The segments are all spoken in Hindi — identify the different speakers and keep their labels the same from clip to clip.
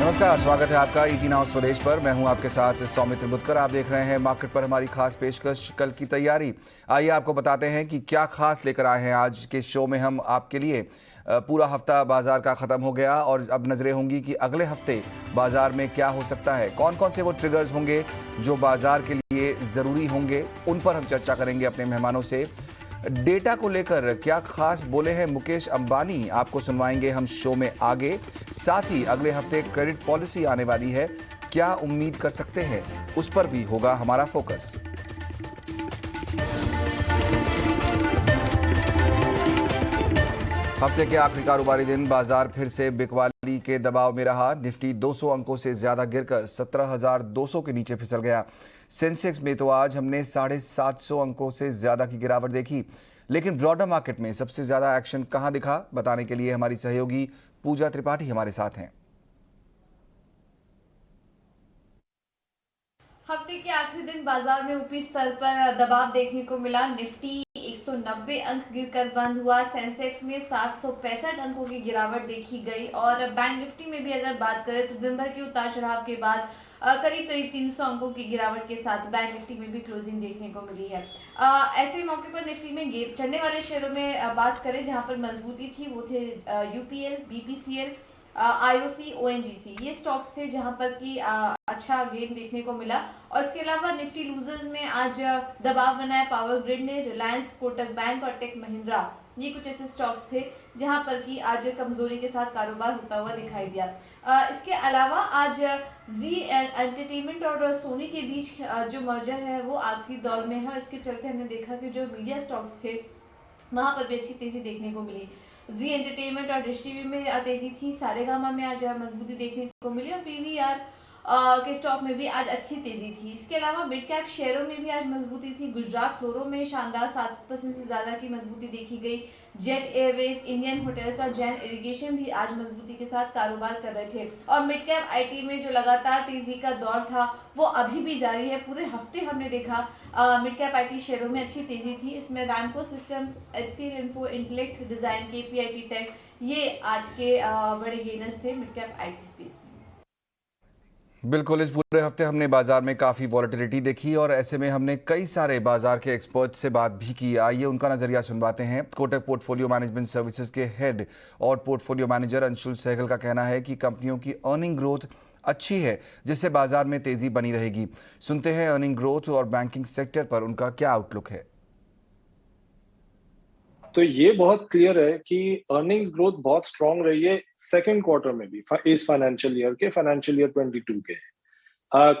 Speaker 1: नमस्कार, स्वागत है आपका ईटी नाउ स्वदेश पर। मैं हूं आपके साथ सौमित्र बुतकर। आप देख रहे हैं मार्केट पर हमारी खास पेशकश, कल की तैयारी। आइए आपको बताते हैं कि क्या खास लेकर आए हैं आज के शो में हम आपके लिए। पूरा हफ्ता बाजार का खत्म हो गया और अब नजरें होंगी कि अगले हफ्ते बाजार में क्या हो सकता है, कौन कौन से वो ट्रिगर्स होंगे जो बाजार के लिए जरूरी होंगे, उन पर हम चर्चा करेंगे अपने मेहमानों से। डेटा को लेकर क्या खास बोले हैं मुकेश अंबानी, आपको सुनवाएंगे हम शो में आगे। साथ ही अगले हफ्ते क्रेडिट पॉलिसी आने वाली है, क्या उम्मीद कर सकते हैं, उस पर भी होगा हमारा फोकस। हफ्ते के आखिरी कारोबारी दिन बाजार फिर से बिकवाली के दबाव में रहा। निफ्टी 200 अंकों से ज्यादा गिरकर 17,200 के नीचे फिसल गया। सेंसेक्स में तो आज हमने 750 अंकों से ज्यादा की गिरावट देखी। लेकिन ब्रॉडर मार्केट में सबसे ज्यादा एक्शन कहां दिखा, बताने के लिए हमारी सहयोगी पूजा त्रिपाठी हमारे साथ हैं।
Speaker 2: हफ्ते के आखिरी दिन बाजार में ऊपरी स्तर पर दबाव देखने को मिला। निफ्टी 190 अंक गिरकर बंद हुआ। सेंसेक्स में 765 अंकों की गिरावट देखी गई और बैंक निफ्टी में भी अगर बात करें तो दिन भर के उतार चढ़ाव के बाद करीब 300 अंकों की गिरावट के साथ बैंक निफ्टी में भी क्लोजिंग देखने को मिली है। ऐसे मौके पर निफ्टी में चढ़ने वाले शेयरों में बात करें जहां पर मजबूती थी, वो थे यूपीएल, बीपीसीएल, आईओसी, ओएनजीसी। ये स्टॉक्स थे जहां पर कि अच्छा गेन देखने को मिला। और इसके अलावा निफ्टी लूजर्स में आज दबाव बनाया पावर ग्रिड ने, रिलायंस, कोटक बैंक और टेक महिंद्रा। ये कुछ ऐसे स्टॉक्स थे जहां पर कि आज कमजोरी के साथ कारोबार होता हुआ दिखाई दिया। इसके अलावा आज जी एंटरटेनमेंट और सोनी के बीच जो मर्जर है वो आखिरी दौर में है और इसके चलते हमने देखा कि जो मीडिया स्टॉक्स थे वहां पर भी अच्छी तेजी देखने को मिली। जी एंटरटेनमेंट और डिश टीवी में तेजी थी। सारेगामा में आज मजबूती देखने को मिली और पीवीआर के स्टॉक में भी आज अच्छी तेजी थी। इसके अलावा मिड कैप शेयरों में भी आज मजबूती थी। गुजरात फ्लोरो में शानदार 7% से ज्यादा की मजबूती देखी गई। जेट एयरवेज, इंडियन होटल्स और जैन इरिगेशन भी आज मजबूती के साथ कारोबार कर रहे थे। और मिड कैप आईटी में जो लगातार तेजी का दौर था वो अभी भी जारी है। पूरे हफ्ते हमने देखा मिड कैप आईटी शेयरों में अच्छी तेजी थी। इसमें रैमको सिस्टम्स, एचसीएल इन्फो, इंटेलेक्ट डिजाइन, केपीआईटी टेक, ये आज के बड़े गेनर्स थे मिड कैप आईटी स्पेस में।
Speaker 1: बिल्कुल, इस पूरे हफ्ते हमने बाजार में काफ़ी वॉलेटिलिटी देखी और ऐसे में हमने कई सारे बाजार के एक्सपर्ट से बात भी की। आइए उनका नज़रिया सुनवाते हैं। कोटक पोर्टफोलियो मैनेजमेंट सर्विसेज के हेड और पोर्टफोलियो मैनेजर अंशुल सहगल का कहना है कि कंपनियों की अर्निंग ग्रोथ अच्छी है, जिससे बाजार में तेज़ी बनी रहेगी। सुनते हैं अर्निंग ग्रोथ और बैंकिंग सेक्टर पर उनका क्या आउटलुक है।
Speaker 3: तो ये बहुत क्लियर है कि अर्निंग्स ग्रोथ बहुत स्ट्रांग रही है सेकंड क्वार्टर में भी, इस फाइनेंशियल ईयर 22 के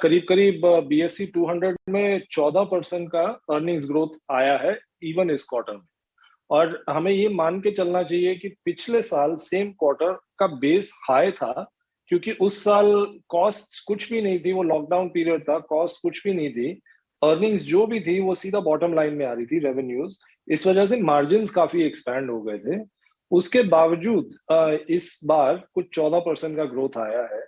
Speaker 3: करीब करीब बीएसई 200 में 14% का अर्निंग्स ग्रोथ आया है इवन इस क्वार्टर में। और हमें ये मान के चलना चाहिए कि पिछले साल सेम क्वार्टर का बेस हाई था, क्योंकि उस साल कॉस्ट कुछ भी नहीं थी, वो लॉकडाउन पीरियड था, कॉस्ट कुछ भी नहीं थी। अर्निंग्स जो भी थी वो सीधा बॉटम लाइन में आ रही थी, रेवेन्यूज। इस वजह से मार्जिन काफी एक्सपैंड हो गए थे। उसके बावजूद इस बार कुछ 14% का ग्रोथ आया है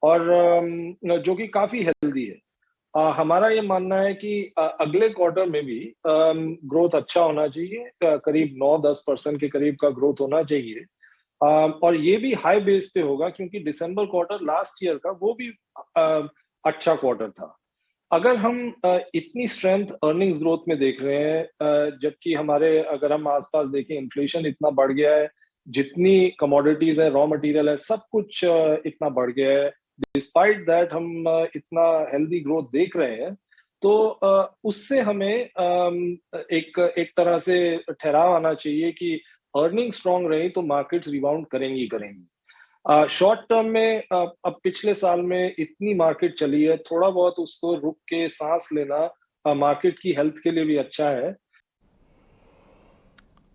Speaker 3: और जो कि काफी हेल्दी है। हमारा ये मानना है कि अगले क्वार्टर में भी ग्रोथ अच्छा होना चाहिए, करीब 9-10% के करीब का ग्रोथ होना चाहिए। और ये भी हाई बेस पे होगा, क्योंकि दिसंबर क्वार्टर लास्ट ईयर का वो भी अच्छा क्वार्टर था। अगर हम इतनी स्ट्रेंथ अर्निंग्स ग्रोथ में देख रहे हैं, जबकि हमारे अगर हम आसपास देखें इन्फ्लेशन इतना बढ़ गया है, जितनी कमोडिटीज है, रॉ मटेरियल है, सब कुछ इतना बढ़ गया है, डिस्पाइट दैट हम इतना हेल्दी ग्रोथ देख रहे हैं। तो उससे हमें एक तरह से ठहराव आना चाहिए कि अर्निंग स्ट्रांग रही तो मार्केट्स रिबाउंड करेंगी ही करेंगी। शॉर्ट टर्म में अब पिछले साल में इतनी मार्केट चली है, थोड़ा बहुत उसको रुक के सांस लेना मार्केट की हेल्थ के लिए भी अच्छा है।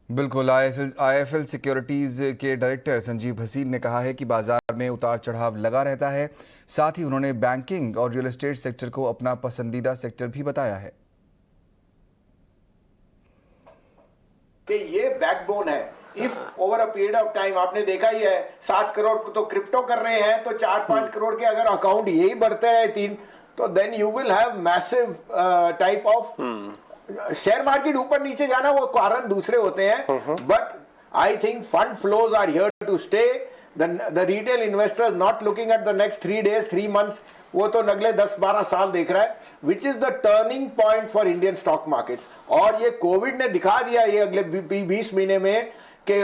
Speaker 1: बिल्कुल, आईएफएल सिक्योरिटीज के डायरेक्टर संजीव भसीन ने कहा है कि बाजार में उतार चढ़ाव लगा रहता है। साथ ही उन्होंने बैंकिंग और रियल एस्टेट सेक्टर को अपना पसंदीदा सेक्टर भी बताया है
Speaker 4: कि ये बैकबोन है। If over a period of time आपने देखा ही है, 7 करोड़ तो क्रिप्टो कर रहे हैं, तो 4-5 करोड़ के अगर अकाउंट यही बढ़ते हैं 3, तो then you will have massive type of share market ऊपर नीचे जाना, वो कारण दूसरे होते हैं। But I think fund flows are here to stay. The retail investor not looking at the next 3 days 3 months, वो तो अगले 10-12 साल देख रहा है, which is the turning point for Indian stock markets. और ये कोविड ने दिखा दिया ये अगले 20 महीने में कि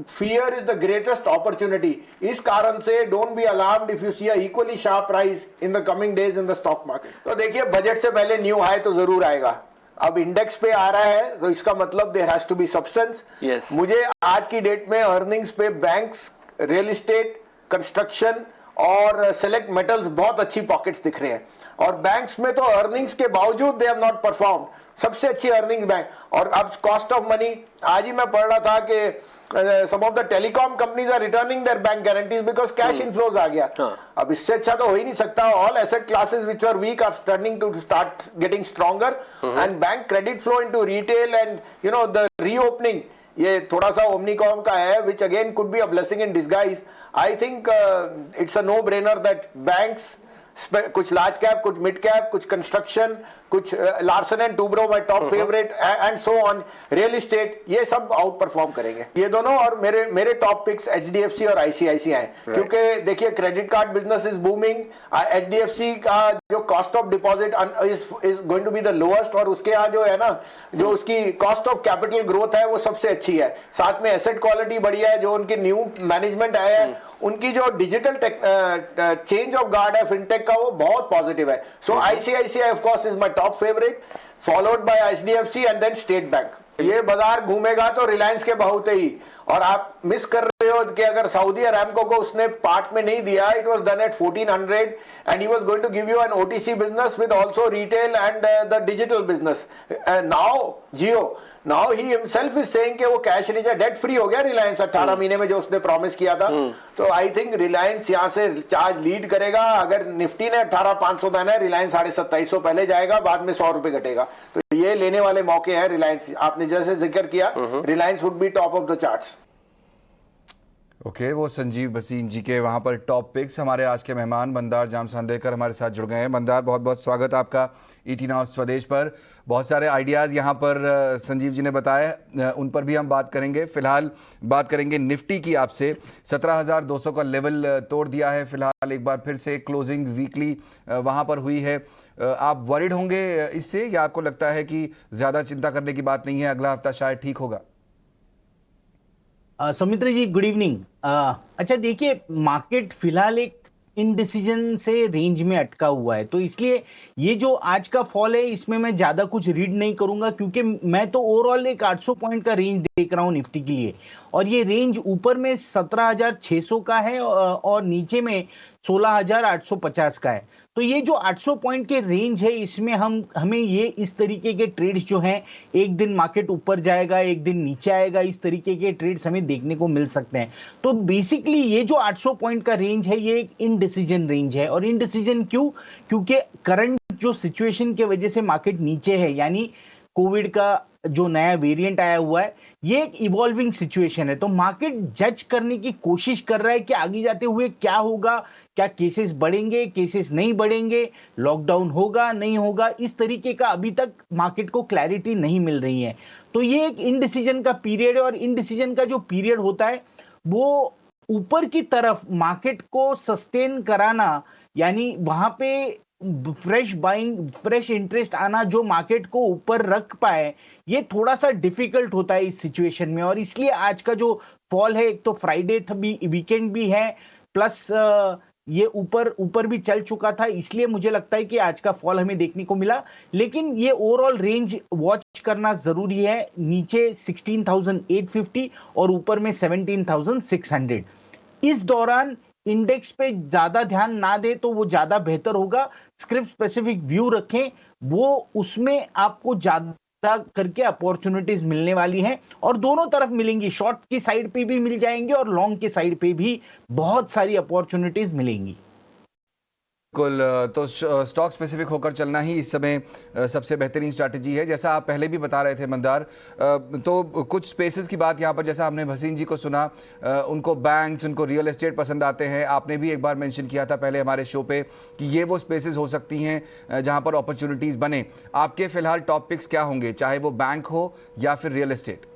Speaker 4: fear is the greatest opportunity. इस कारण से don't be alarmed if you see a equally sharp rise in the coming days in the stock market. तो देखिए, बजट से पहले न्यू हाई तो जरूर आएगा। अब इंडेक्स पे आ रहा है तो इसका मतलब there has to be substance. मुझे आज की डेट में अर्निंग्स पे बैंक्स, रियल एस्टेट, कंस्ट्रक्शन और सेलेक्ट मेटल्स बहुत अच्छी पॉकेट्स दिख रहे हैं। और बैंक्स में तो अर्निंग्स के बावजूद दे हैव नॉट परफॉर्म, सबसे अच्छी अर्निंग बैंक। और अब कॉस्ट ऑफ मनी, आज ही मैं पढ़ रहा था कि some of the telecom companies are returning their bank guarantees because cash inflows आ गया। अब इससे अच्छा तो हो ही नहीं सकता। all asset classes which were weak are starting to start getting stronger and bank credit flow into retail and you know the reopening, ये थोड़ा सा ओमनिकॉम का है which again could be a blessing in disguise। I think it's a no brainer that banks, कुछ लार्ज कैप, कुछ मिड कैप, कुछ कंस्ट्रक्शन, कुछ Larsen and Toubro my top favourite and so on, real estate, ये सब आउट परफॉर्म करेंगे ये दोनों। और मेरे टॉप पिक्स एचडीएफसी और आईसीआईसीआई हैं, क्योंकि देखिए credit card business is booming. HDFC का जो cost of deposit is going to be the lowest, और उसके यहाँ जो है ना, जो उसकी कॉस्ट ऑफ कैपिटल ग्रोथ है वो सबसे अच्छी है। साथ में एसेट क्वालिटी बढ़िया है। जो उनकी न्यू मैनेजमेंट आया है, उनकी जो डिजिटल चेंज ऑफ गार्ड है फिनटेक का, वो बहुत पॉजिटिव है। So ICICI of course is my top favourite, followed by HDFC and then State Bank. ये बाजार घूमेगा तो रिलायंस के बहुत ही। और आप मिस कर रहे हो कि अगर सऊदी अरामको को उसने पार्ट में नहीं दिया, it was done at 1400 and he was going to give you an OTC business with also retail and the digital business. Now Jio, now he himself is saying कि वो कैश रिजर्व डेट फ्री हो गया रिलायंस 18 महीने में, जो उसने प्रॉमिस किया था। तो आई थिंक रिलायंस यहां से चार्ज लीड करेगा। अगर निफ्टी ने 18,500 देना है, रिलायंस 27,500 पहले जाएगा, बाद में 100 रुपए घटेगा। तो ये लेने वाले मौके हैं रिलायंस। आपने जैसे जिक्र किया, Reliance would be top of the charts.
Speaker 1: Okay, वो संजीव भसीन जी के वहाँ पर टॉप पिक्स। हमारे आज के मेहमान मंदार जामसांदेकर हमारे साथ जुड़ गए हैं। मंदार, बहुत बहुत स्वागत आपका ईटी नाउ स्वदेश पर। बहुत सारे आइडियाज़ यहाँ पर संजीव जी ने बताया, उन पर भी हम बात करेंगे। फिलहाल बात करेंगे निफ्टी की आपसे। 17,200 का लेवल तोड़ दिया है फिलहाल, एक बार फिर से क्लोजिंग वीकली वहाँ पर हुई है। आप वरिड होंगे इससे, या आपको लगता है कि ज़्यादा चिंता करने की बात नहीं है, अगला हफ्ता शायद ठीक होगा?
Speaker 5: सौमित्र जी, गुड इवनिंग। अच्छा देखिए, मार्केट फिलहाल एक इनडिसीजन से रेंज में अटका हुआ है, तो इसलिए ये जो आज का फॉल है इसमें मैं ज्यादा कुछ रीड नहीं करूंगा, क्योंकि मैं तो ओवरऑल एक 800 पॉइंट का रेंज देख रहा हूं निफ्टी के लिए। और ये रेंज ऊपर में 17,600 का है और नीचे में 16,850 का है। तो ये जो 800 पॉइंट के रेंज है, इसमें हमें ये इस तरीके के ट्रेड्स जो हैं, एक दिन मार्केट ऊपर जाएगा, एक दिन नीचे आएगा, इस तरीके के ट्रेड्स हमें देखने को मिल सकते हैं। तो बेसिकली ये जो 800 पॉइंट का रेंज है, ये एक इनडिसीजन रेंज है। और इनडिसीजन क्यों? क्योंकि करंट जो सिचुएशन की वजह से मार्केट नीचे है, यानी कोविड का जो नया वेरिएंट आया हुआ है, ये एक इवॉल्विंग सिचुएशन है। तो मार्केट जज करने की कोशिश कर रहा है कि आगे जाते हुए क्या होगा, क्या केसेस बढ़ेंगे, केसेस नहीं बढ़ेंगे, लॉकडाउन होगा नहीं होगा, इस तरीके का अभी तक मार्केट को क्लैरिटी नहीं मिल रही है। तो ये एक इनडिसीजन का पीरियड है। और इनडिसीजन का जो पीरियड होता है, वो ऊपर की तरफ मार्केट को सस्टेन कराना, यानी वहां पे फ्रेश बाइंग, फ्रेश इंटरेस्ट आना जो मार्केट को ऊपर रख पाए, ये थोड़ा सा डिफिकल्ट होता है इस सिचुएशन में। और इसलिए आज का जो फॉल है, एक तो फ्राइडे था, भी वीकेंड भी है, प्लस ये ऊपर भी चल चुका था, इसलिए मुझे लगता है कि आज का फॉल हमें देखने को मिला। लेकिन ये ओवरऑल रेंज वॉच करना जरूरी है। नीचे 16,850 और ऊपर में 17,600। इस दौरान इंडेक्स पे ज्यादा ध्यान ना दे तो वो ज्यादा बेहतर होगा। स्क्रिप्ट स्पेसिफिक व्यू रखें, वो उसमें आपको ज्यादा करके अपॉर्चुनिटीज मिलने वाली हैं, और दोनों तरफ मिलेंगी। शॉर्ट की साइड पे भी मिल जाएंगे और लॉन्ग की साइड पे भी बहुत सारी अपॉर्चुनिटीज मिलेंगी।
Speaker 1: बिल्कुल, तो स्टॉक स्पेसिफिक होकर चलना ही इस समय सबसे बेहतरीन स्ट्रैटेजी है, जैसा आप पहले भी बता रहे थे मंदार। तो कुछ स्पेसेस की बात यहाँ पर, जैसा हमने भसीन जी को सुना, उनको बैंक्स, उनको रियल एस्टेट पसंद आते हैं। आपने भी एक बार मेंशन किया था पहले हमारे शो पे कि ये वो स्पेसेस हो सकती हैं जहाँ पर अपॉर्चुनिटीज़ बने। आपके फिलहाल टॉप पिक्स क्या होंगे, चाहे वो बैंक हो या फिर रियल एस्टेट?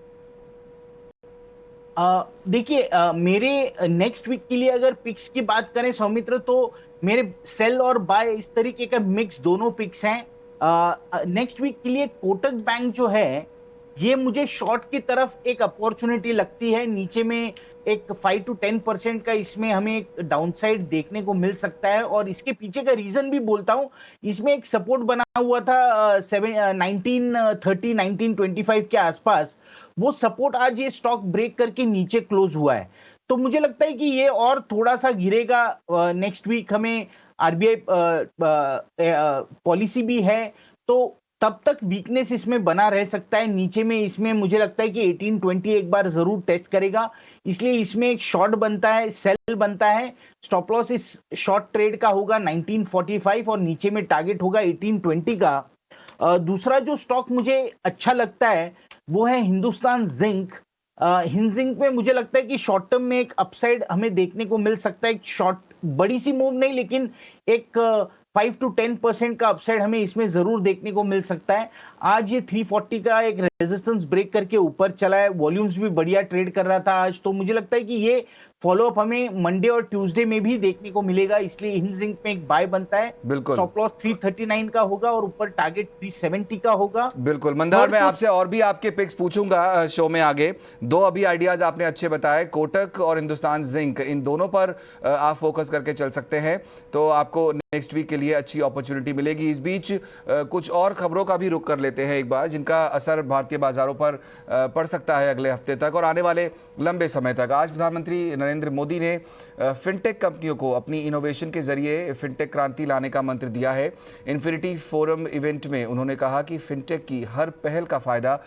Speaker 5: देखिए, मेरे नेक्स्ट वीक के लिए अगर पिक्स की बात करें सौमित्र, तो मेरे सेल और बाय इस तरीके का मिक्स दोनों पिक्स हैं। नेक्स्ट वीक के लिए कोटक बैंक जो है, ये मुझे शॉर्ट की तरफ एक अपॉर्चुनिटी लगती है। नीचे में एक 5 to 10% का इसमें हमें एक डाउनसाइड देखने को मिल सकता है, और इसके पीछे का रीजन भी बोलता हूं। इसमें एक सपोर्ट बना हुआ था 1930 1925 के आसपास। वो सपोर्ट आज ये स्टॉक ब्रेक करके नीचे क्लोज हुआ है, तो मुझे लगता है कि ये और थोड़ा सा गिरेगा नेक्स्ट वीक। हमें आरबीआई पॉलिसी भी है, तो तब तक वीकनेस इसमें बना रह सकता है। नीचे में इसमें मुझे लगता है कि 1820 एक बार जरूर टेस्ट करेगा, इसलिए इसमें एक शॉर्ट बनता है, सेल बनता है। स्टॉप लॉस इस शॉर्ट ट्रेड का होगा 1945 और नीचे में टारगेट होगा 1820 का। दूसरा जो स्टॉक मुझे अच्छा लगता है वो है हिंदुस्तान जिंक। हिंजिंक में मुझे लगता है कि शॉर्ट टर्म में एक अपसाइड हमें देखने को मिल सकता है। एक शॉर्ट बड़ी सी मूव नहीं, लेकिन एक 5 to 10% का अपसाइड हमें इसमें जरूर देखने को मिल सकता है। आज ये 340 का एक रेजिस्टेंस ब्रेक करके ऊपर चला है, वॉल्यूम्स भी बढ़िया ट्रेड कर रहा था आज, तो मुझे लगता है कि ये फॉलोअप हमें मंडे और ट्यूसडे में भी देखने को मिलेगा, इसलिए हिंजिंक में एक बाय बनता है।
Speaker 1: बिल्कुल।
Speaker 5: स्टॉप लॉस 339 का होगा और ऊपर टारगेट 370 का होगा।
Speaker 1: बिल्कुल मंदार, मैं आपसे और भी आपके पिक्स पूछूंगा शो में आगे। दो अभी आइडियाज आपने अच्छे बताए, कोटक और हिंदुस्तान जिंक, इन दोनों पर आप फोकस करके चल सकते हैं, तो आपको नेक्स्ट वीक के लिए अच्छी अपॉर्चुनिटी मिलेगी। इस बीच कुछ और खबरों का भी रुख कर लेते हैं एक बार, जिनका असर भारतीय बाजारों पर पड़ सकता है अगले हफ्ते तक और आने वाले लंबे समय तक। आज प्रधानमंत्री नरेंद्र मोदी ने फिनटेक कंपनियों को अपनी इनोवेशन के जरिए फिनटेक क्रांति लाने का मंत्र दिया है। इन्फिनिटी फोरम इवेंट में उन्होंने कहा कि फिनटेक की हर पहल का फायदा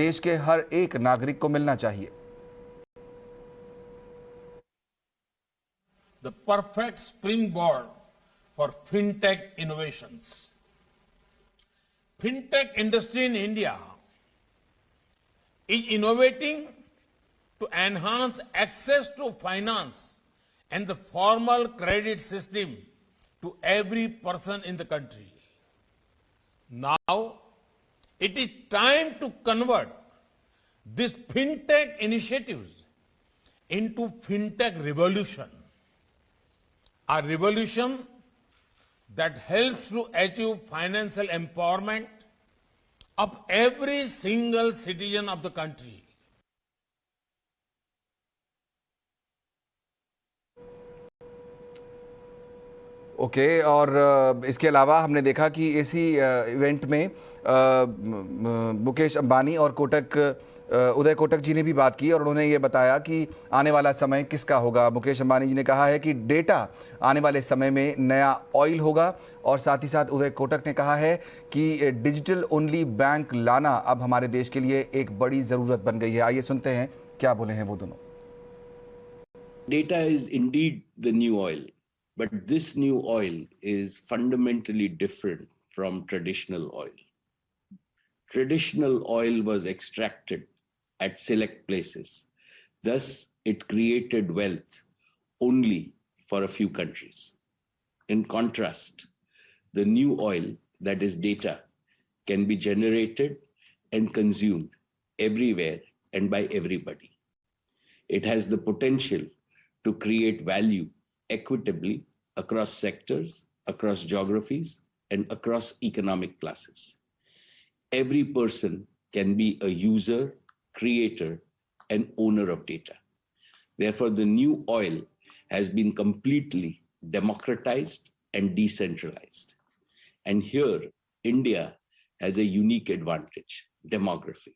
Speaker 1: देश के हर एक नागरिक को मिलना चाहिए।
Speaker 6: The perfect springboard for fintech innovations. Fintech industry in India is innovating to enhance access to finance and the formal credit system to every person in the country. Now, it is time to convert these fintech initiatives into fintech revolution. A revolution that helps to achieve financial empowerment of every single citizen of the country.
Speaker 1: Okay, और इसके अलावा हमने देखा कि इसी इवेंट में मुकेश अंबानी और उदय कोटक जी ने भी बात की और उन्होंने ये बताया कि आने वाला समय किसका होगा। मुकेश अंबानी जी ने कहा है कि डेटा आने वाले समय में नया ऑयल होगा, और साथ ही साथ उदय कोटक ने कहा है कि डिजिटल ओनली बैंक लाना अब हमारे देश के लिए एक बड़ी ज़रूरत बन गई है। आइए सुनते हैं क्या बोले हैं वो दोनों।
Speaker 7: Data is indeed the new oil, but this new oil is fundamentally different from traditional oil. Traditional oil was extracted at select places. Thus, it created wealth only for a few countries. In contrast, the new oil, that is data, can be generated and consumed everywhere and by everybody. It has the potential to create value equitably across sectors, across geographies, and across economic classes. Every person can be a user, creator, and owner of data. Therefore, the new oil has been completely democratized and decentralized. And here, India has a unique advantage: demography.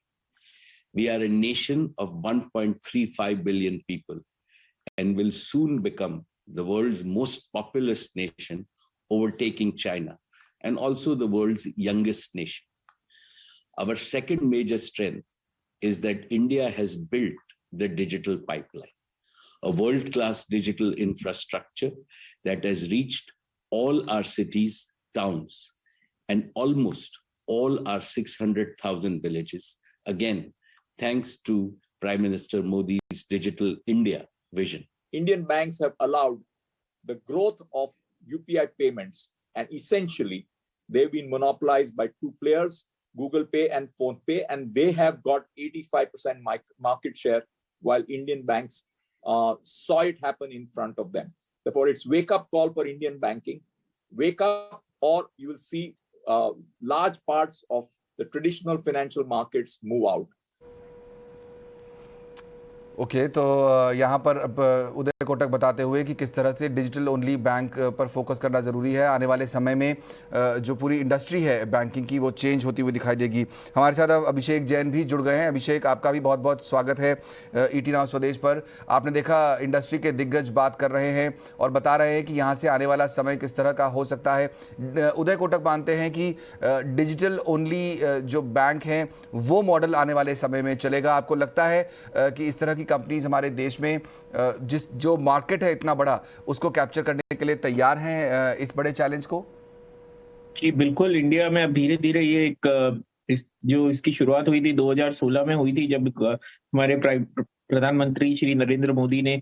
Speaker 7: We are a nation of 1.35 billion people and will soon become the world's most populous nation, overtaking China, and also the world's youngest nation. Our second major strength is that India has built the digital pipeline, a world-class digital infrastructure that has reached all our cities, towns, and almost all our 600,000 villages. Again, thanks to Prime Minister Modi's Digital India vision.
Speaker 8: Indian banks have allowed the growth of UPI payments, and essentially they've been monopolized by two players, Google Pay and PhonePe, and they have got 85% market share while Indian banks saw it happen in front of them. Therefore, it's wake-up call for Indian banking. Wake up, or you will see large parts of the traditional financial markets move out.
Speaker 1: Okay तो यहाँ पर अब उदय कोटक बताते हुए कि किस तरह से डिजिटल ओनली बैंक पर फोकस करना ज़रूरी है। आने वाले समय में जो पूरी इंडस्ट्री है बैंकिंग की वो चेंज होती हुई दिखाई देगी। हमारे साथ अब अभिषेक जैन भी जुड़ गए हैं। अभिषेक, आपका भी बहुत बहुत स्वागत है ईटी नाउ स्वदेश पर। आपने देखा इंडस्ट्री के दिग्गज बात कर रहे हैं और बता रहे हैं कि यहाँ से आने वाला समय किस तरह का हो सकता है। उदय कोटक मानते हैं कि डिजिटल ओनली जो बैंक हैं वो मॉडल आने वाले समय में चलेगा। आपको लगता है कि इस तरह की कंपनीज हमारे देश में जो मार्केट है इतना बड़ा उसको कैप्चर करने के लिए तैयार हैं इस बड़े चैलेंज को?
Speaker 9: जी बिल्कुल, इंडिया में अब धीरे धीरे ये जो इसकी शुरुआत हुई थी 2016 में हुई थी, जब हमारे प्रधानमंत्री श्री नरेंद्र मोदी ने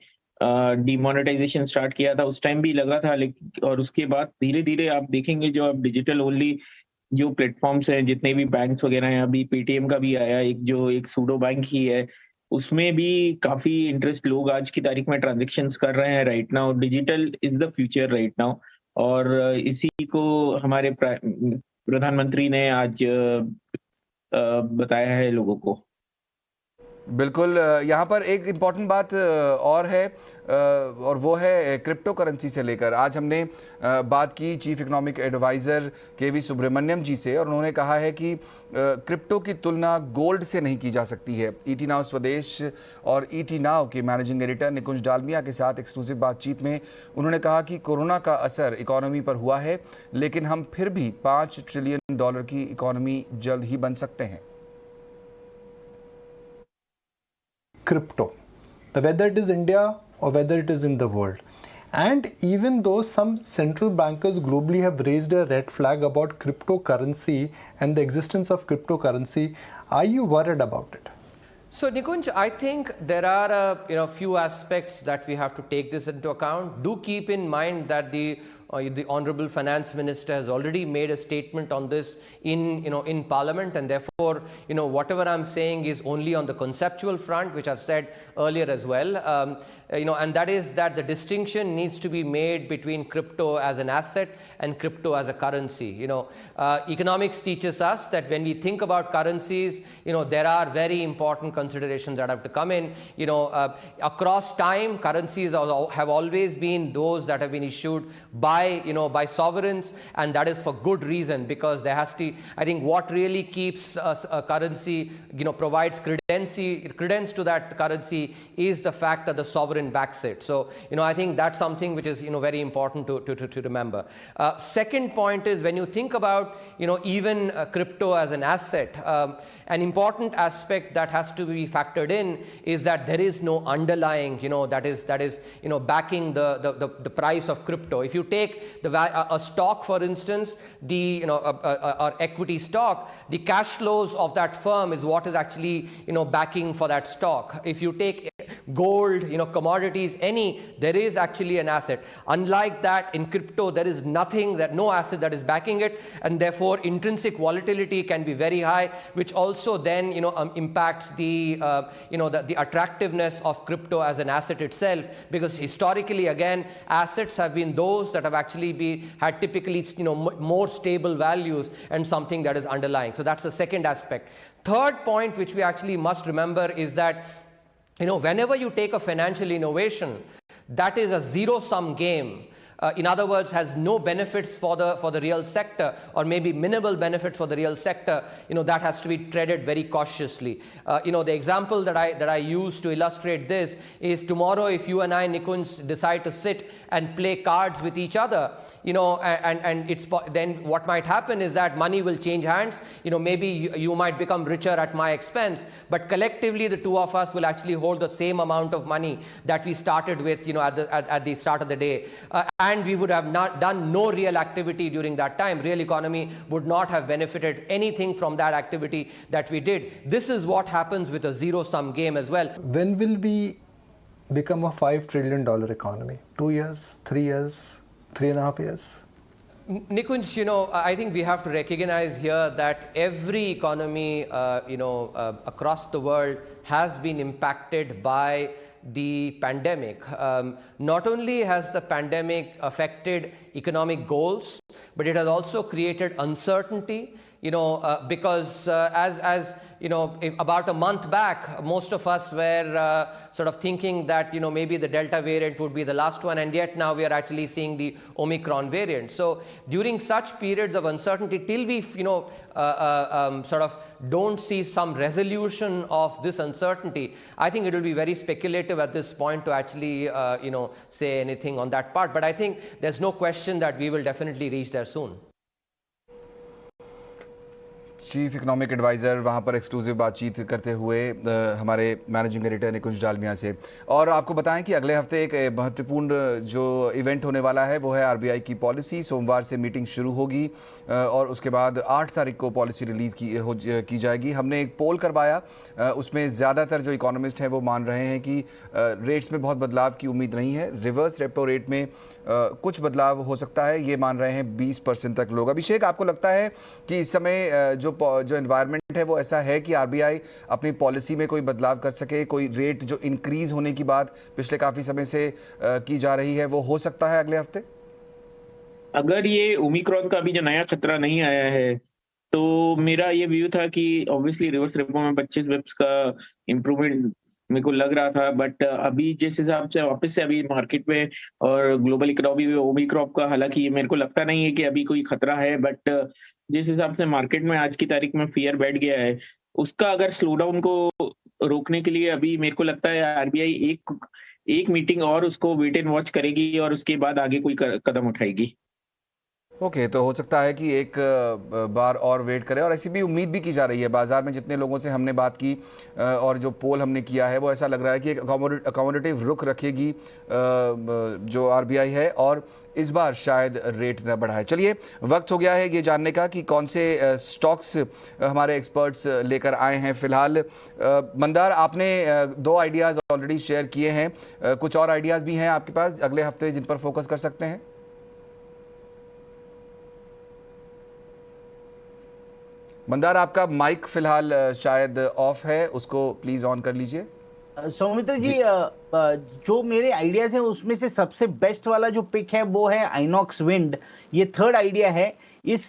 Speaker 9: डिमोनेटाइजेशन स्टार्ट किया था। उस टाइम भी लगा था, लेकिन और उसके बाद धीरे धीरे आप देखेंगे जो अब डिजिटल ओनली जो प्लेटफॉर्म्स हैं, जितने भी बैंक्स वगैरह हैं, अभी पेटीएम का भी आया एक सूडो बैंक ही है, उसमें भी काफी इंटरेस्ट लोग आज की तारीख में ट्रांजैक्शंस कर रहे हैं right now. Digital is the future right now, और इसी को हमारे प्रधानमंत्री ने आज बताया है लोगों को।
Speaker 1: बिल्कुल, यहाँ पर एक इम्पॉर्टेंट बात और है और वो है क्रिप्टो करेंसी से लेकर। आज हमने बात की चीफ इकोनॉमिक एडवाइज़र केवी सुब्रमण्यम जी से और उन्होंने कहा है कि क्रिप्टो की तुलना गोल्ड से नहीं की जा सकती है। ईटी नाउ स्वदेश और ईटी नाउ के मैनेजिंग एडिटर निकुंज डालमिया के साथ एक्सक्लूसिव बातचीत में उन्होंने कहा कि कोरोना का असर इकोनॉमी पर हुआ है, लेकिन हम फिर भी $5 ट्रिलियन की इकोनॉमी जल्द ही बन सकते हैं।
Speaker 10: Crypto, whether it is India or whether it is in the world. And even though some central bankers globally have raised a red flag about cryptocurrency and the existence of cryptocurrency, are you worried about it?
Speaker 11: So Nikunj, I think there are few aspects that we have to take this into account. Do keep in mind that the Honorable Finance Minister has already made a statement on this in Parliament, and therefore whatever I'm saying is only on the conceptual front, which I've said earlier as well. And that is that the distinction needs to be made between crypto as an asset and crypto as a currency. Economics teaches us that when we think about currencies, there are very important considerations that have to come in. Across time, currencies have always been those that have been issued by sovereigns, and that is for good reason, because there has to, I think what really keeps a currency, provides credence to that currency is the fact that the sovereign backs it. So, I think that's something which is, very important to remember. Second point is, when you think about, even crypto as an asset, an important aspect that has to be factored in is that there is no underlying, that is, backing the price of crypto. If you take a stock, for instance, or equity stock, the cash flows of that firm is what is actually, backing for that stock. If you take gold, commodities, there is actually an asset. Unlike that, in crypto, there is no asset that is backing it, and therefore intrinsic volatility can be very high, which also then, impacts the attractiveness of crypto as an asset itself, because historically, again, assets have been those that have actually had typically, more stable values and something that is underlying. So that's the second aspect. Third point, which we actually must remember, is that whenever you take a financial innovation, that is a zero-sum game. In other words, has no benefits for the real sector, or maybe minimal benefits for the real sector, that has to be treaded very cautiously. The example that I use to illustrate this is, tomorrow if you and I, Nikunj, decide to sit and play cards with each other, and then what might happen is that money will change hands. Maybe you might become richer at my expense, but collectively the two of us will actually hold the same amount of money that we started with, at the start of the day. And we would have not done no real activity during that time. Real economy would not have benefited anything from that activity that we did. This is what happens with a zero-sum game as well.
Speaker 10: When will we become a $5 trillion economy? 2 years, 3 years, 3.5 years?
Speaker 11: Nikunj, I think we have to recognize here that every economy, across the world has been impacted by the pandemic. Not only has the pandemic affected economic goals, but it has also created uncertainty. Because as about a month back, most of us were sort of thinking that, maybe the Delta variant would be the last one, and yet now we are actually seeing the Omicron variant. So during such periods of uncertainty, till we, sort of don't see some resolution of this uncertainty, I think it will be very speculative at this point to actually, say anything on that part. But I think there's no question that we will definitely reach there soon.
Speaker 1: Chief economic adviser वहाँ पर एक्सक्लूसिव बातचीत करते हुए हमारे मैनेजिंग डायरेक्टर निकुंज डालमिया से। और आपको बताएं कि अगले हफ्ते एक महत्वपूर्ण जो इवेंट होने वाला है वो है आरबीआई की पॉलिसी। सोमवार से मीटिंग शुरू होगी और उसके बाद 8 तारीख को पॉलिसी रिलीज़ की जाएगी। हमने एक पोल करवाया, उसमें ज़्यादातर जो इकोनॉमिस्ट हैं वो मान रहे हैं कि रेट्स में बहुत बदलाव की उम्मीद नहीं है। रिवर्स रेपो रेट में कुछ बदलाव हो सकता है, ये मान रहे हैं 20% तक लोग। अभिषेक, आपको लगता है कि इस समय जो एनवायरनमेंट है वो ऐसा है कि आरबीआई अपनी पॉलिसी में कोई बदलाव कर सके? कोई रेट जो इंक्रीज होने की बात पिछले काफी समय से की जा रही है वो हो सकता है अगले हफ्ते?
Speaker 9: अगर ये ओमिक्रॉन का भी जो नया खतरा नहीं आया है तो मेरा ये व्यू था कि ऑब्वियसली रिवर्स रेपो में 25 बिप्स का इम्प्रूवमेंट मेरे को लग रहा था, बट अभी जिस हिसाब से वापस से अभी मार्केट में और ग्लोबल इकोनॉमी में ओमिक्रॉन का, हालांकि मेरे को लगता नहीं है कि अभी कोई खतरा है, बट जिस हिसाब से मार्केट में आज की तारीख में फियर बैठ गया है, उसका अगर स्लो डाउन को रोकने के लिए अभी मेरे को लगता है आरबीआई एक मीटिंग और उसको वेट एंड वॉच करेगी और उसके बाद आगे कोई कदम उठाएगी।
Speaker 1: ओके, तो हो सकता है कि एक बार और वेट करें, और ऐसी भी उम्मीद भी की जा रही है। बाजार में जितने लोगों से हमने बात की और जो पोल हमने किया है वो ऐसा लग रहा है कि एक अकोमोडेटिव रुख रखेगी जो आरबीआई है और इस बार शायद रेट न बढ़ाए। चलिए, वक्त हो गया है ये जानने का कि कौन से स्टॉक्स हमारे एक्सपर्ट्स लेकर आए हैं फिलहाल। मंदार, आपने 2 आइडियाज़ ऑलरेडी शेयर किए हैं, कुछ और आइडियाज़ भी हैं आपके पास अगले हफ्ते जिन पर फोकस कर सकते हैं? मंदार, आपका माइक फिलहाल शायद ऑफ है, उसको प्लीज ऑन कर लीजिए।
Speaker 5: सौमित्र जी, जो मेरे आइडियाज हैं उसमें से सबसे बेस्ट वाला जो पिक है वो है आइनॉक्स विंड। ये 3rd आइडिया है। इस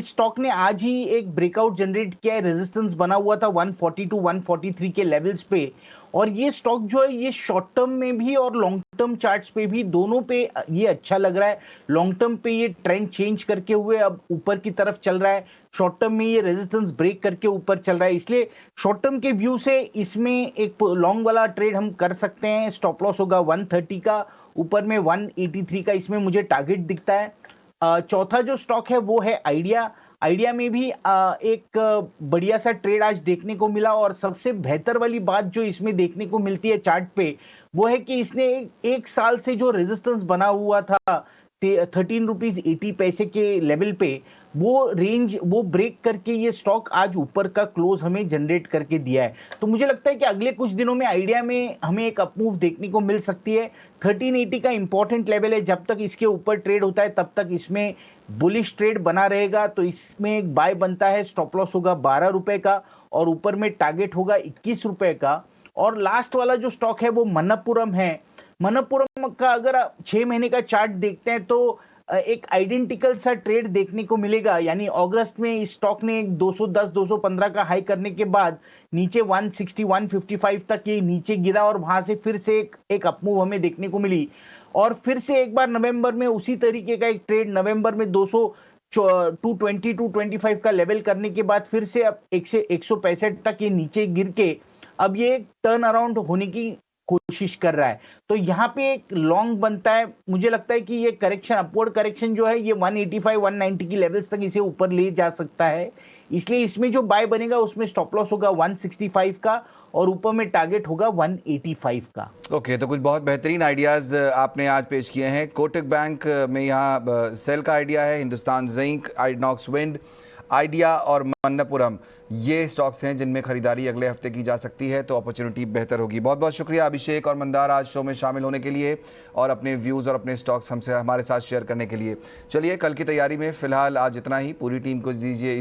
Speaker 5: स्टॉक ने आज ही एक ब्रेकआउट जनरेट किया है, रेजिस्टेंस बना हुआ था 140 टू 143 के लेवल्स पे, और ये स्टॉक जो है ये शॉर्ट टर्म में भी और लॉन्ग टर्म चार्ट्स पे भी दोनों पे ये अच्छा लग रहा है। लॉन्ग टर्म पे ये ट्रेंड चेंज करके हुए अब ऊपर की तरफ चल रहा है, शॉर्ट टर्म में ये रेजिस्टेंस ब्रेक करके ऊपर चल रहा है, इसलिए शॉर्ट टर्म के व्यू से इसमें एक लॉन्ग वाला ट्रेड हम कर सकते हैं। स्टॉप लॉस होगा 130 का, ऊपर में 183 का इसमें मुझे टारगेट दिखता है। चौथा जो स्टॉक है वो है आइडिया में भी एक बढ़िया सा ट्रेड आज देखने को मिला, और सबसे बेहतर वाली बात जो इसमें देखने को मिलती है चार्ट पे वो है कि इसने एक साल से जो रेजिस्टेंस बना हुआ था 13 रुपीज 80 पैसे के लेवल पे, वो रेंज वो ब्रेक करके ये स्टॉक आज ऊपर का क्लोज हमें जनरेट करके दिया है। तो मुझे लगता है कि अगले कुछ दिनों में आइडिया में हमें एक अपमूव देखने को मिल सकती है। 1380 का इंपॉर्टेंट लेवल है, जब तक इसके ऊपर ट्रेड होता है तब तक इसमें बुलिश ट्रेड बना रहेगा, तो इसमें एक बाय बनता है। स्टॉप लॉस होगा 12 रुपए का और ऊपर में टारगेट होगा 21 रुपए का। और लास्ट वाला जो स्टॉक है वो मनप्पुरम है। मनप्पुरम का अगर 6 महीने का चार्ट देखते हैं तो एक आइडेंटिकल सा ट्रेड देखने को मिलेगा, यानी अगस्त में इस स्टॉक ने 210-215 का हाई करने के बाद नीचे 160-155 तक ये नीचे गिरा और वहां से फिर से एक अपमूव हमें देखने को मिली, और फिर से एक बार नवंबर में उसी तरीके का एक ट्रेड नवंबर में 220-225 का लेवल करने के बाद फिर से अब 165 तक ये नीचे गिर के अब ये टर्न अराउंड होने की कोशिश कर रहा है। तो यहाँ पे एक लॉन्ग बनता है। मुझे लगता है कि ये करेक्शन, अपवर्ड करेक्शन जो है ये 185-190 की लेवल्स तक इसे ऊपर ले जा सकता है, इसलिए इसमें जो बाय बनेगा उसमें स्टॉप लॉस होगा 165 का और ऊपर में टारगेट होगा 185 का।
Speaker 1: ओके, तो कुछ बहुत बेहतरीन आइडियाज आपने आज पेश किए हैं। कोटक बैंक में यहाँ सेल का आइडिया है, Hindustan zinc, INOX wind, idea और मन्नपुरम ये स्टॉक्स हैं जिनमें खरीदारी अगले हफ्ते की जा सकती है, तो अपॉर्चुनिटी बेहतर होगी। बहुत बहुत शुक्रिया अभिषेक और मंदार आज शो में शामिल होने के लिए और अपने व्यूज़ और अपने स्टॉक्स हमसे हमारे साथ शेयर करने के लिए। चलिए, कल की तैयारी में फिलहाल आज इतना ही। पूरी टीम को दीजिए